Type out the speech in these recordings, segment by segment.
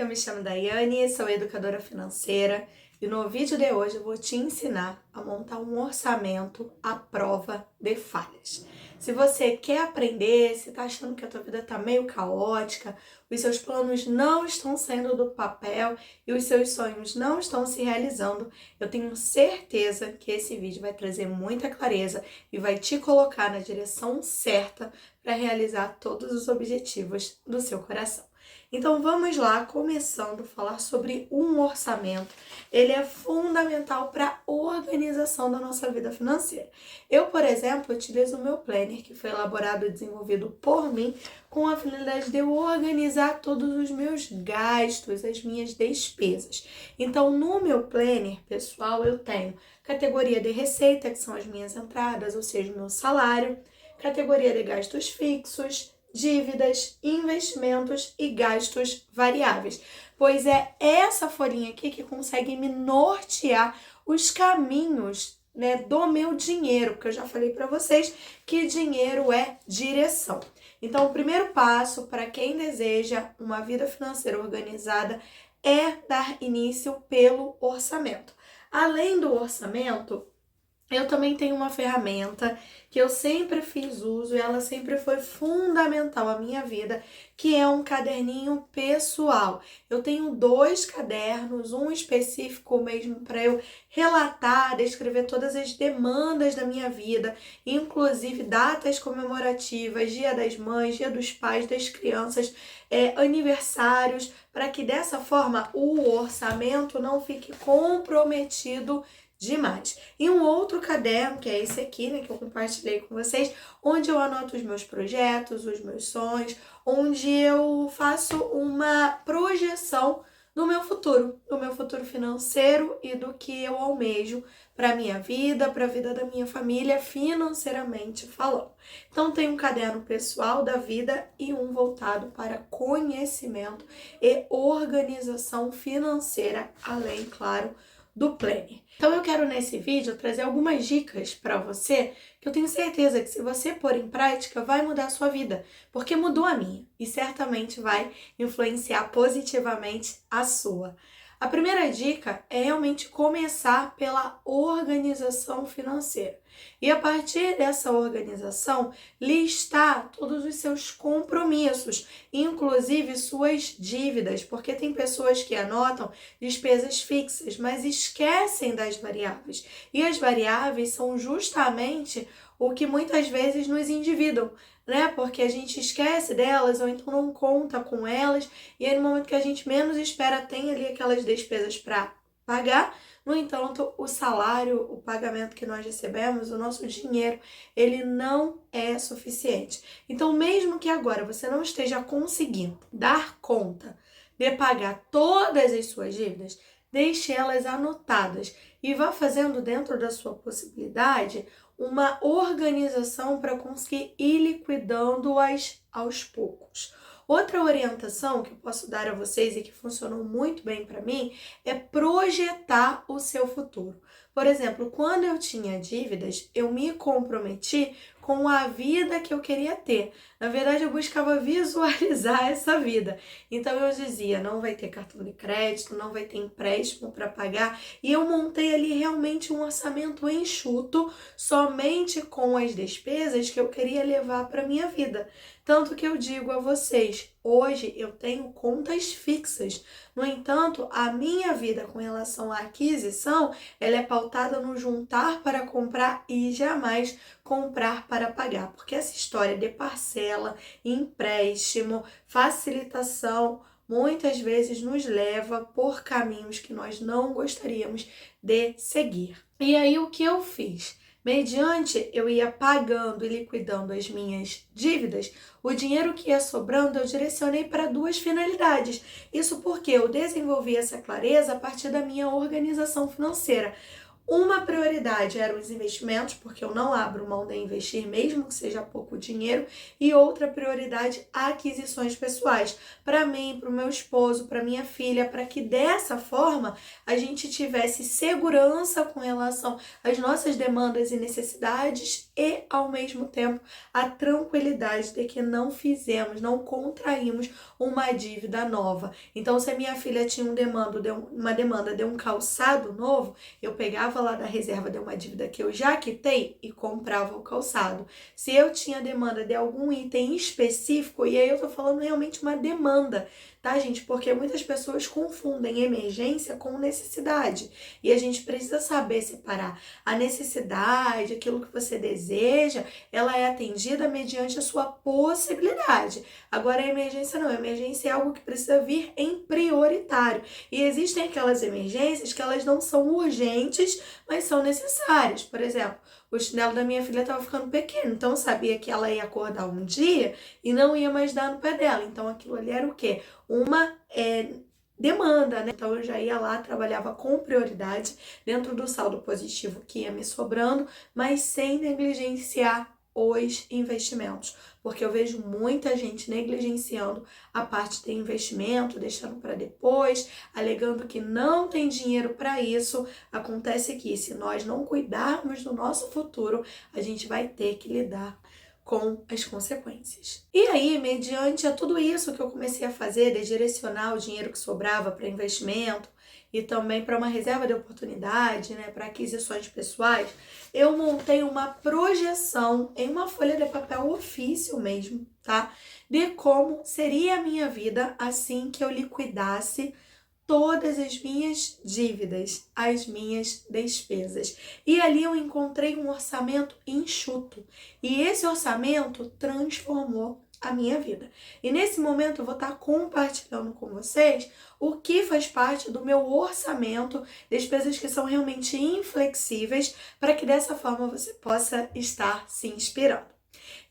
eu me chamo Daiane, sou educadora financeira e no vídeo de hoje eu vou te ensinar a montar um orçamento à prova de falhas. Se você quer aprender, se está achando que a tua vida está meio caótica, os seus planos não estão saindo do papel e os seus sonhos não estão se realizando, eu tenho certeza que esse vídeo vai trazer muita clareza e vai te colocar na direção certa para realizar todos os objetivos do seu coração. Então vamos lá, começando a falar sobre um orçamento. Ele é fundamental para a organização da nossa vida financeira. Eu, por exemplo, utilizo o meu planner, que foi elaborado e desenvolvido por mim, com a finalidade de eu organizar todos os meus gastos, as minhas despesas. Então, no meu planner, pessoal, eu tenho categoria de receita, que são as minhas entradas, ou seja, o meu salário, categoria de gastos fixos, dívidas, investimentos e gastos variáveis, pois é essa folhinha aqui que consegue me nortear os caminhos, do meu dinheiro, porque eu já falei para vocês que dinheiro é direção. Então, o primeiro passo para quem deseja uma vida financeira organizada é dar início pelo orçamento. Além do orçamento, eu também tenho uma ferramenta que eu sempre fiz uso e ela sempre foi fundamental à minha vida, que é um caderninho pessoal. Eu tenho 2 cadernos, um específico mesmo para eu relatar, descrever todas as demandas da minha vida, inclusive datas comemorativas, Dia das Mães, Dia dos Pais, das crianças, aniversários, para que dessa forma o orçamento não fique comprometido demais. E um outro caderno, que é esse aqui, que eu compartilhei com vocês, onde eu anoto os meus projetos, os meus sonhos, onde eu faço uma projeção do meu futuro financeiro e do que eu almejo para a minha vida, para a vida da minha família, financeiramente falando. Então, tem um caderno pessoal da vida e um voltado para conhecimento e organização financeira, além, claro, do planner. Então eu quero nesse vídeo trazer algumas dicas para você que eu tenho certeza que se você pôr em prática vai mudar a sua vida, porque mudou a minha e certamente vai influenciar positivamente a sua. A primeira dica é realmente começar pela organização financeira. E a partir dessa organização, listar todos os seus compromissos, inclusive suas dívidas, porque tem pessoas que anotam despesas fixas, mas esquecem das variáveis. E as variáveis são justamente o que muitas vezes nos endividam, porque a gente esquece delas ou então não conta com elas e aí no momento que a gente menos espera tem ali aquelas despesas para pagar. No entanto, o salário, o pagamento que nós recebemos, o nosso dinheiro, ele não é suficiente. Então, mesmo que agora você não esteja conseguindo dar conta de pagar todas as suas dívidas, deixe elas anotadas e vá fazendo dentro da sua possibilidade uma organização para conseguir ir liquidando-as aos poucos. Outra orientação que eu posso dar a vocês e que funcionou muito bem para mim é projetar o seu futuro. Por exemplo, quando eu tinha dívidas, eu me comprometi com a vida que eu queria ter. Na verdade, eu buscava visualizar essa vida. Então, eu dizia, não vai ter cartão de crédito, não vai ter empréstimo para pagar. E eu montei ali realmente um orçamento enxuto, somente com as despesas que eu queria levar para minha vida. Tanto que eu digo a vocês, hoje eu tenho contas fixas. No entanto, a minha vida com relação à aquisição, ela é pautada no juntar para comprar e jamais comprar para pagar. Porque essa história de parcela, empréstimo, facilitação, muitas vezes nos leva por caminhos que nós não gostaríamos de seguir. E aí o que eu fiz? Mediante eu ia pagando e liquidando as minhas dívidas, o dinheiro que ia sobrando eu direcionei para 2 finalidades. Isso porque eu desenvolvi essa clareza a partir da minha organização financeira. Uma prioridade eram os investimentos, porque eu não abro mão de investir, mesmo que seja pouco dinheiro. E outra prioridade, aquisições pessoais. Para mim, para o meu esposo, para minha filha, para que dessa forma a gente tivesse segurança com relação às nossas demandas e necessidades e, ao mesmo tempo, a tranquilidade de que não não contraímos uma dívida nova. Então, se a minha filha tinha uma demanda de um calçado novo, eu pegava lá da reserva de uma dívida que eu já quitei e comprava o calçado. Se eu tinha demanda de algum item específico, e aí eu tô falando realmente uma demanda, tá, gente? Porque muitas pessoas confundem emergência com necessidade. E a gente precisa saber separar a necessidade, aquilo que você deseja, ela é atendida mediante a sua possibilidade. Agora, a emergência não. A emergência é algo que precisa vir em prioritário. E existem aquelas emergências que elas não são urgentes, mas são necessárias. Por exemplo, o chinelo da minha filha estava ficando pequeno, então eu sabia que ela ia acordar um dia e não ia mais dar no pé dela. Então aquilo ali era o quê? Uma demanda, né? Então eu já ia lá, trabalhava com prioridade dentro do saldo positivo que ia me sobrando, mas sem negligenciar os investimentos, porque eu vejo muita gente negligenciando a parte de investimento, deixando para depois, alegando que não tem dinheiro para isso. Acontece que se nós não cuidarmos do nosso futuro, a gente vai ter que lidar com as consequências. E aí, mediante a tudo isso que eu comecei a fazer, de direcionar o dinheiro que sobrava para investimento e também para uma reserva de oportunidade, né, para aquisições pessoais, eu montei uma projeção em uma folha de papel ofício mesmo, tá? De como seria a minha vida assim que eu liquidasse todas as minhas dívidas, as minhas despesas. E ali eu encontrei um orçamento enxuto. E esse orçamento transformou a minha vida. E nesse momento eu vou estar compartilhando com vocês o que faz parte do meu orçamento, despesas que são realmente inflexíveis, para que dessa forma você possa estar se inspirando.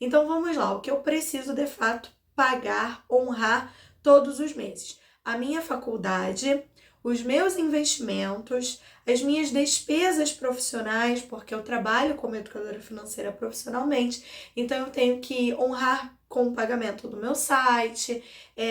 Então vamos lá, o que eu preciso de fato pagar, honrar todos os meses. A minha faculdade, os meus investimentos, as minhas despesas profissionais, porque eu trabalho como educadora financeira profissionalmente, então eu tenho que honrar com o pagamento do meu site,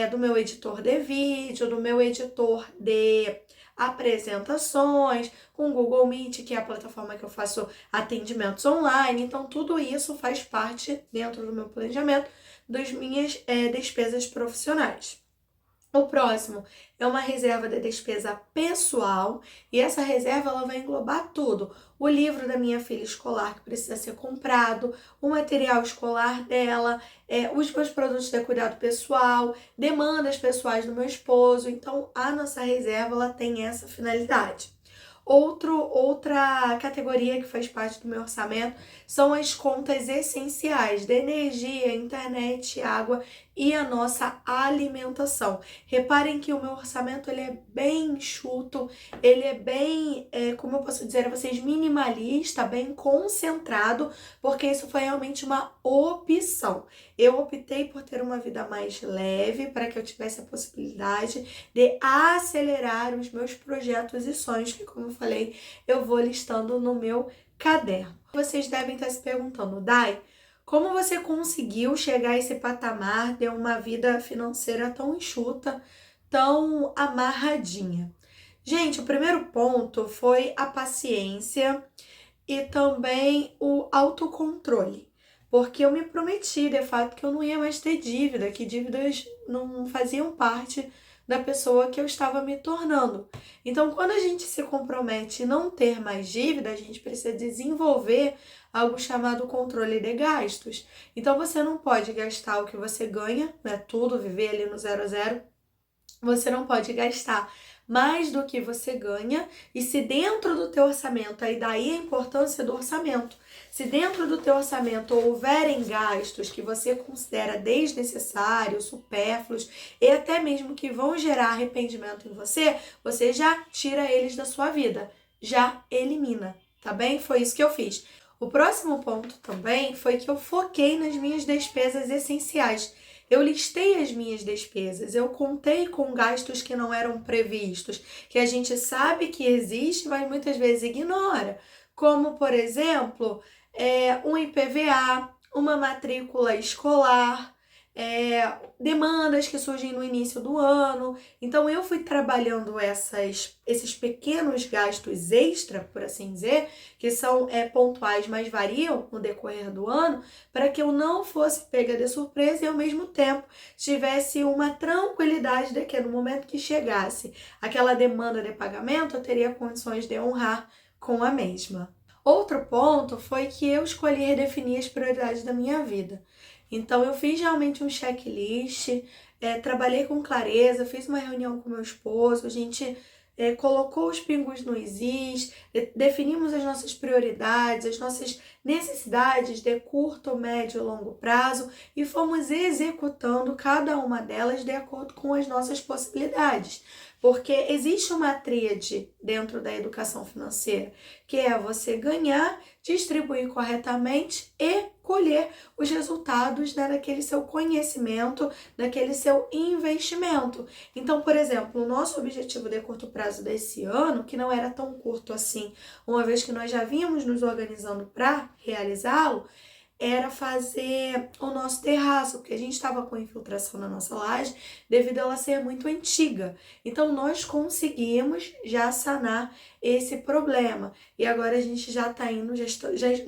do meu editor de vídeo, do meu editor de apresentações, com o Google Meet, que é a plataforma que eu faço atendimentos online. Então, tudo isso faz parte, dentro do meu planejamento, das minhas despesas profissionais. O próximo é uma reserva de despesa pessoal e essa reserva ela vai englobar tudo. O livro da minha filha escolar que precisa ser comprado, o material escolar dela, os meus produtos de cuidado pessoal, demandas pessoais do meu esposo. Então, a nossa reserva ela tem essa finalidade. Outra categoria que faz parte do meu orçamento são as contas essenciais de energia, internet, água e a nossa alimentação. Reparem que o meu orçamento ele é bem enxuto, ele é bem, como eu posso dizer a vocês, minimalista, bem concentrado, porque isso foi realmente uma opção. Eu optei por ter uma vida mais leve para que eu tivesse a possibilidade de acelerar os meus projetos e sonhos, que como eu falei, eu vou listando no meu caderno. Vocês devem estar se perguntando, Dai, como você conseguiu chegar a esse patamar de uma vida financeira tão enxuta, tão amarradinha? Gente, o primeiro ponto foi a paciência e também o autocontrole. Porque eu me prometi, de fato, que eu não ia mais ter dívida, que dívidas não faziam parte da pessoa que eu estava me tornando. Então, quando a gente se compromete em não ter mais dívida, a gente precisa desenvolver algo chamado controle de gastos. Então, você não pode gastar o que você ganha, né? Tudo, viver ali no 0 a 0. Você não pode gastar mais do que você ganha, e se dentro do teu orçamento, aí daí a importância do orçamento, se dentro do teu orçamento houverem gastos que você considera desnecessários, supérfluos e até mesmo que vão gerar arrependimento em você, você já tira eles da sua vida, já elimina, tá bem? Foi isso que eu fiz. O próximo ponto também foi que eu foquei nas minhas despesas essenciais. Eu listei as minhas despesas, eu contei com gastos que não eram previstos, que a gente sabe que existe, mas muitas vezes ignora, como, por exemplo, um IPVA, uma matrícula escolar, demandas que surgem no início do ano. Então, eu fui trabalhando esses pequenos gastos extra, por assim dizer, que são pontuais, mas variam no decorrer do ano, para que eu não fosse pega de surpresa e, ao mesmo tempo, tivesse uma tranquilidade de que no momento que chegasse aquela demanda de pagamento, eu teria condições de honrar com a mesma. Outro ponto foi que eu escolhi redefinir as prioridades da minha vida. Então, eu fiz realmente um checklist, trabalhei com clareza, fiz uma reunião com meu esposo, a gente colocou os pingos nos is, definimos as nossas prioridades, as nossas necessidades de curto, médio e longo prazo e fomos executando cada uma delas de acordo com as nossas possibilidades. Porque existe uma tríade dentro da educação financeira, que é você ganhar, distribuir corretamente e colher os resultados, né, daquele seu conhecimento, daquele seu investimento. Então, por exemplo, o nosso objetivo de curto prazo desse ano, que não era tão curto assim, uma vez que nós já vínhamos nos organizando para realizá-lo, era fazer o nosso terraço, porque a gente estava com infiltração na nossa laje devido a ela ser muito antiga. Então, nós conseguimos já sanar esse problema. E agora a gente já está indo,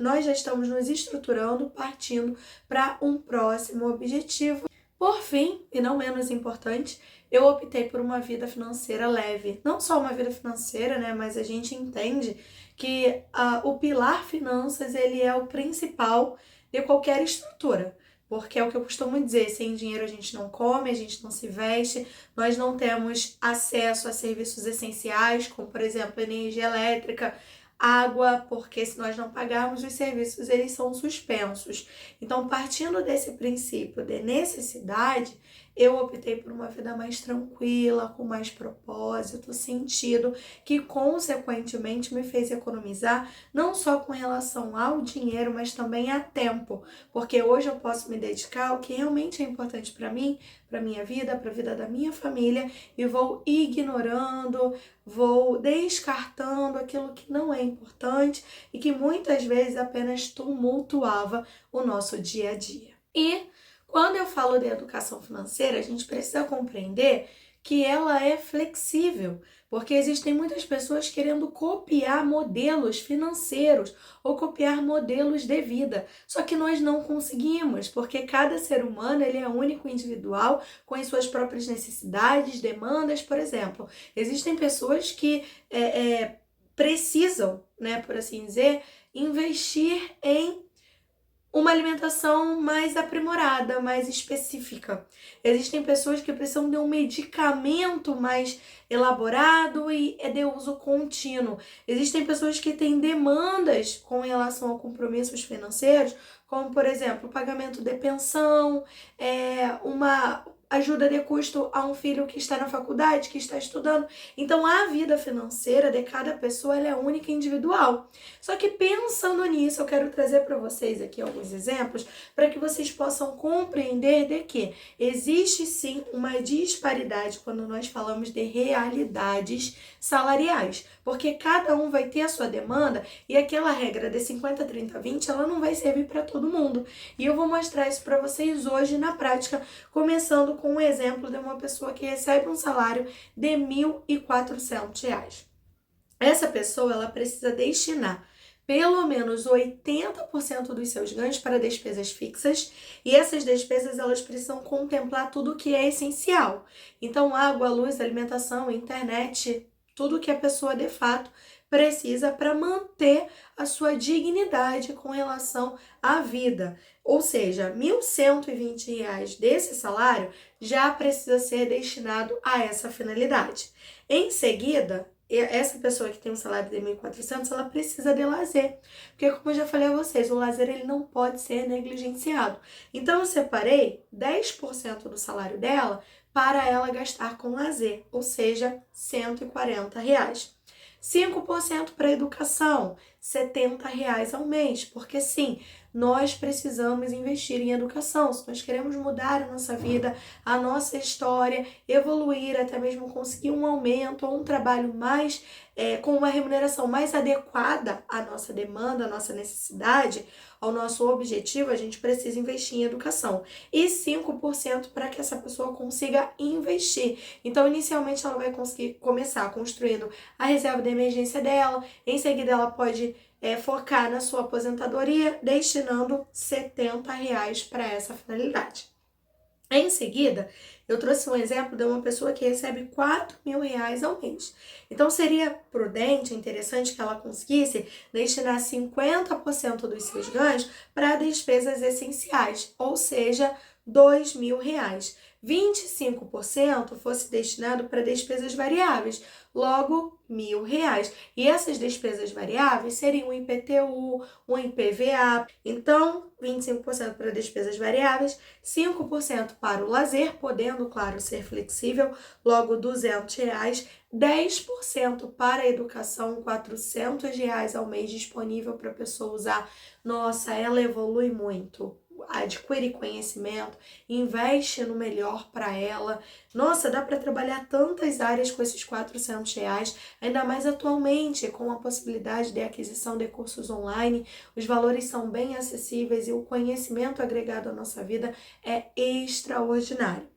nós já estamos nos estruturando, partindo para um próximo objetivo. Por fim, e não menos importante, eu optei por uma vida financeira leve. Não só uma vida financeira, né, mas a gente entende que o pilar finanças, ele é o principal de qualquer estrutura. Porque é o que eu costumo dizer, sem dinheiro a gente não come, a gente não se veste, nós não temos acesso a serviços essenciais, como por exemplo energia elétrica, água, porque se nós não pagarmos os serviços, eles são suspensos. Então, partindo desse princípio de necessidade, eu optei por uma vida mais tranquila, com mais propósito, sentido, que consequentemente me fez economizar, não só com relação ao dinheiro, mas também a tempo, porque hoje eu posso me dedicar ao que realmente é importante para mim, para minha vida, para a vida da minha família, e vou ignorando, vou descartando aquilo que não é importante e que muitas vezes apenas tumultuava o nosso dia a dia. E quando eu falo de educação financeira, a gente precisa compreender que ela é flexível, porque existem muitas pessoas querendo copiar modelos financeiros ou copiar modelos de vida. Só que nós não conseguimos, porque cada ser humano ele é único, individual, com as suas próprias necessidades, demandas, por exemplo. Existem pessoas que precisam, né, por assim dizer, investir em uma alimentação mais aprimorada, mais específica. Existem pessoas que precisam de um medicamento mais elaborado e é de uso contínuo. Existem pessoas que têm demandas com relação a compromissos financeiros, como, por exemplo, o pagamento de pensão, uma ajuda de custo a um filho que está na faculdade, que está estudando. Então, a vida financeira de cada pessoa ela é única e individual. Só que pensando nisso, eu quero trazer para vocês aqui alguns exemplos para que vocês possam compreender de que existe sim uma disparidade quando nós falamos de realidades salariais, porque cada um vai ter a sua demanda e aquela regra de 50, 30, 20, ela não vai servir para todo mundo. E eu vou mostrar isso para vocês hoje na prática, começando com um exemplo de uma pessoa que recebe um salário de R$ 1.400. Essa pessoa ela precisa destinar pelo menos 80% dos seus ganhos para despesas fixas e essas despesas elas precisam contemplar tudo o que é essencial. Então, água, luz, alimentação, internet, tudo que a pessoa de fato precisa para manter a sua dignidade com relação à vida. Ou seja, R$ 1.120 desse salário já precisa ser destinado a essa finalidade. Em seguida, essa pessoa que tem um salário de 1.400, ela precisa de lazer. Porque, como eu já falei a vocês, o lazer ele não pode ser negligenciado. Então, eu separei 10% do salário dela para ela gastar com lazer, ou seja, R$ 140. 5% para educação, R$ 70 ao mês, porque sim, nós precisamos investir em educação. Se nós queremos mudar a nossa vida, a nossa história, evoluir, até mesmo conseguir um aumento ou um trabalho mais com uma remuneração mais adequada à nossa demanda, à nossa necessidade, ao nosso objetivo, a gente precisa investir em educação. E 5% para que essa pessoa consiga investir. Então, inicialmente, ela vai conseguir começar construindo a reserva de emergência dela, em seguida ela pode focar na sua aposentadoria, destinando R$ 70 para essa finalidade. Em seguida, eu trouxe um exemplo de uma pessoa que recebe R$ 4.000 ao mês. Então, seria prudente, interessante que ela conseguisse destinar 50% dos seus ganhos para despesas essenciais, ou seja, R$ 2.000. 25% fosse destinado para despesas variáveis, logo R$ 1.000. E essas despesas variáveis seriam um IPTU, um IPVA. Então, 25% para despesas variáveis, 5% para o lazer, podendo, claro, ser flexível, logo R$ 200, 10% para a educação, R$ 400 ao mês disponível para a pessoa usar. Nossa, ela evolui muito, adquire conhecimento, investe no melhor para ela. Nossa, dá para trabalhar tantas áreas com esses R$ 400, ainda mais atualmente, com a possibilidade de aquisição de cursos online. Os valores são bem acessíveis e o conhecimento agregado à nossa vida é extraordinário.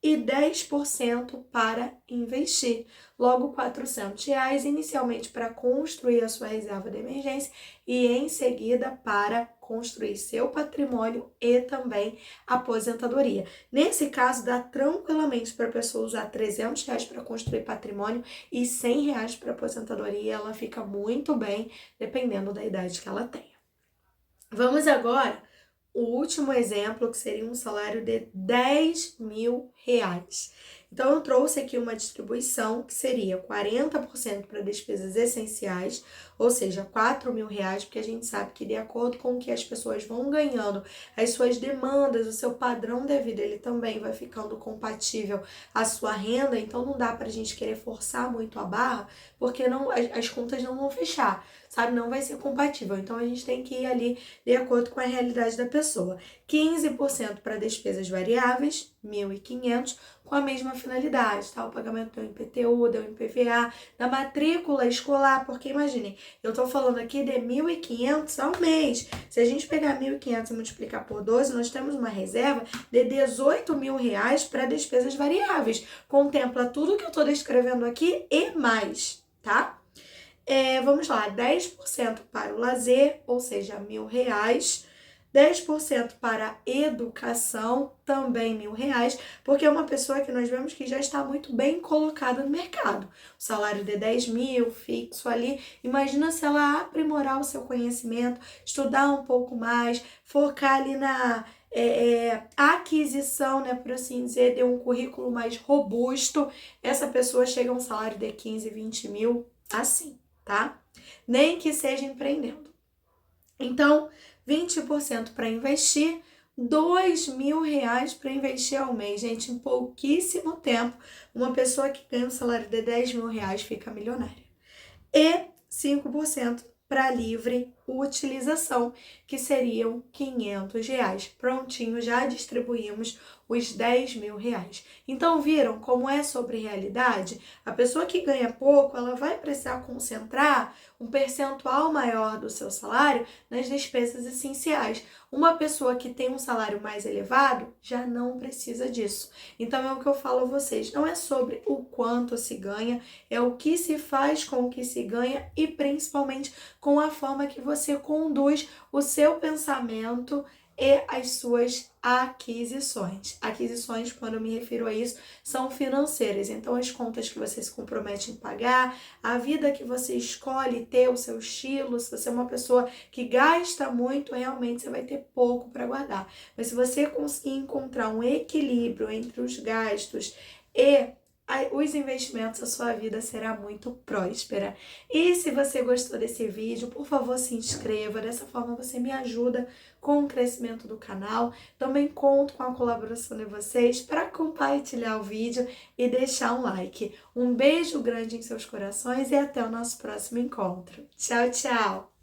E 10% para investir. Logo, R$ 400 inicialmente para construir a sua reserva de emergência e em seguida para construir seu patrimônio e também aposentadoria. Nesse caso, dá tranquilamente para a pessoa usar R$ 300 para construir patrimônio e R$ 100 para aposentadoria. Ela fica muito bem, dependendo da idade que ela tenha. Vamos agora o último exemplo, que seria um salário de R$ 10.000. Então, eu trouxe aqui uma distribuição que seria 40% para despesas essenciais, ou seja, R$ 4.000, porque a gente sabe que de acordo com o que as pessoas vão ganhando, as suas demandas, o seu padrão de vida, ele também vai ficando compatível à sua renda, então não dá para a gente querer forçar muito a barra, porque as contas não vão fechar, sabe? Não vai ser compatível, então a gente tem que ir ali de acordo com a realidade da pessoa. 15% para despesas variáveis, R$ 1.500, com a mesma finalidade, tá? O pagamento do IPTU, do IPVA, da matrícula escolar, porque imaginem, eu tô falando aqui de R$ 1.500 ao mês. Se a gente pegar R$ 1.500 e multiplicar por 12, nós temos uma reserva de R$ 18.000 para despesas variáveis. Contempla tudo que eu tô descrevendo aqui e mais, tá? Vamos lá, 10% para o lazer, ou seja, R$ 1.000. 10% para educação, também R$ 1.000, porque é uma pessoa que nós vemos que já está muito bem colocada no mercado. O salário de 10.000, fixo ali. Imagina se ela aprimorar o seu conhecimento, estudar um pouco mais, focar ali na aquisição, né, por assim dizer, de um currículo mais robusto. Essa pessoa chega a um salário de 15, 20 mil, assim, tá? Nem que seja empreendendo. Então, 20% para investir, R$ 2.000 para investir ao mês. Gente, em pouquíssimo tempo, uma pessoa que ganha um salário de R$ 10.000 fica milionária. E 5% para livre utilização, que seriam R$ 500. Prontinho, já distribuímos os R$ 10.000. Então, viram como é sobre realidade? A pessoa que ganha pouco, ela vai precisar concentrar um percentual maior do seu salário nas despesas essenciais. Uma pessoa que tem um salário mais elevado já não precisa disso. Então, é o que eu falo a vocês, não é sobre o quanto se ganha, é o que se faz com o que se ganha e principalmente com a forma que você conduz o seu pensamento e as suas aquisições. Aquisições, quando eu me refiro a isso, são financeiras. Então, as contas que você se compromete em pagar, a vida que você escolhe ter, o seu estilo. Se você é uma pessoa que gasta muito, realmente você vai ter pouco para guardar. Mas se você conseguir encontrar um equilíbrio entre os gastos e os investimentos, a sua vida será muito próspera. E se você gostou desse vídeo, por favor, se inscreva. Dessa forma você me ajuda com o crescimento do canal. Também conto com a colaboração de vocês para compartilhar o vídeo e deixar um like. Um beijo grande em seus corações e até o nosso próximo encontro. Tchau, tchau!